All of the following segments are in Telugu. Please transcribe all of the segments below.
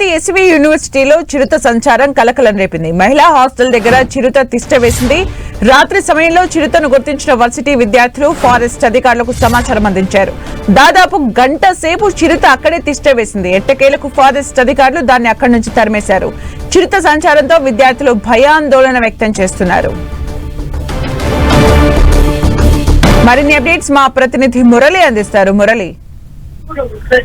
తిరుపతి ఎస్వి యూనివర్సిటీలో చిరుత సంచారం కలకలం రేపింది. మహిళా హాస్టల్ దగ్గర చిరుత తిష్ట వేసింది. రాత్రి సమయంలో చిరుతను గుర్తించిన వర్సిటీ విద్యార్థులు ఫారెస్ట్ అధికారులకు సమాచారం అందించారు. దాదాపు గంట సేపు చిరుత అక్కడే తిష్ట వేసింది. ఎట్టకేలకు ఫారెస్ట్ అధికారులు దాన్ని అక్కడి నుంచి తరిమేశారు. చిరుత సంచారంతో విద్యార్థులు భయాందోళన వ్యక్తం చేస్తున్నారు. మరిన్ని అప్డేట్స్ మా ప్రతినిధి మురళి అందిస్తారు. మురళి,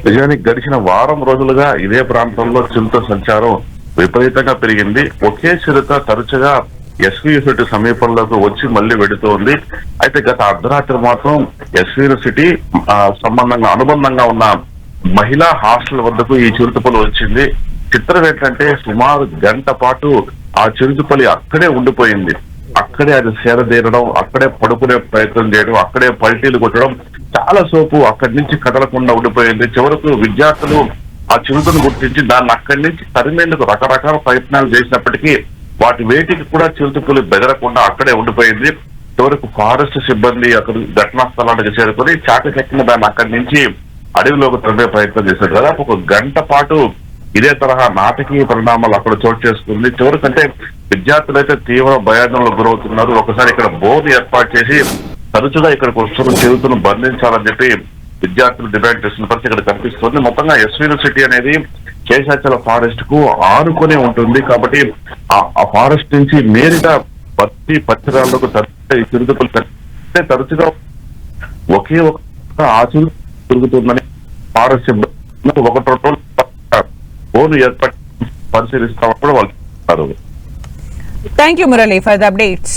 నిజానికి గడిచిన వారం రోజులుగా ఇదే ప్రాంతంలో చిరుత సంచారం విపరీతంగా పెరిగింది. ఒకే చిరుత తరచుగా ఎస్వి యూనివర్సిటీ సమీపంలోకి వచ్చి మళ్లీ వెడుతోంది. అయితే గత అర్ధరాత్రి మాత్రం ఎస్వి యూనివర్సిటీ అనుబంధంగా ఉన్న మహిళా హాస్టల్ వద్దకు ఈ చిరుతపులి వచ్చింది. చిత్రం ఏంటంటే సుమారు గంట పాటు ఆ చిరుతపులి అక్కడే ఉండిపోయింది. అక్కడే అది సేదతీరడం, అక్కడే పడుకునే ప్రయత్నం చేయడం, అక్కడే పల్టీలు కొట్టడం, చాలా సేపు అక్కడి నుంచి కదలకుండా ఉండిపోయింది. చివరకు విద్యార్థులు ఆ చిరుతను గుర్తించి దాన్ని అక్కడి నుంచి తరిమేందుకు రకరకాల ప్రయత్నాలు చేసినప్పటికీ వాటి వేటికి కూడా చిరుతపులి బెదరకుండా అక్కడే ఉండిపోయింది. చివరకు ఫారెస్ట్ సిబ్బంది అక్కడ ఘటనా స్థలానికి చేరుకుని చాకచక్యంగా దాన్ని అక్కడి నుంచి అడవిలోకి తరమే ప్రయత్నం చేశారు. దాదాపు ఒక గంట పాటు ఇదే తరహా నాటకీయ పరిణామాలు అక్కడ చోటు చేసుకుంది. చివరికంటే విద్యార్థులు అయితే తీవ్ర భయాందోళనకు గురవుతున్నారు. ఒకసారి ఇక్కడ బోర్డు ఏర్పాటు చేసి తరచుగా ఇక్కడికి వస్తున్న చిరుతను బంధించాలని చెప్పి విద్యార్థులు డిమాండ్ చేస్తున్న పరిస్థితి ఇక్కడ కనిపిస్తుంది. మొత్తంగా ఎస్వి యూనివర్సిటీ అనేది శేషాచల ఫారెస్ట్ కు ఆనుకునే ఉంటుంది. కాబట్టి ఆ ఫారెస్ట్ నుంచి నేరుగా పచ్చిరాళ్లకు ఈ చిరుతపులు తరచుగా ఒకే ఒక ఆచరణ తిరుగుతుందని ఫారెస్ట్ సిబ్బంది ఒకటి రోజులు బోర్డు ఏర్పాటు పరిశీలిస్తామని వాళ్ళు. Thank you Murali for the updates.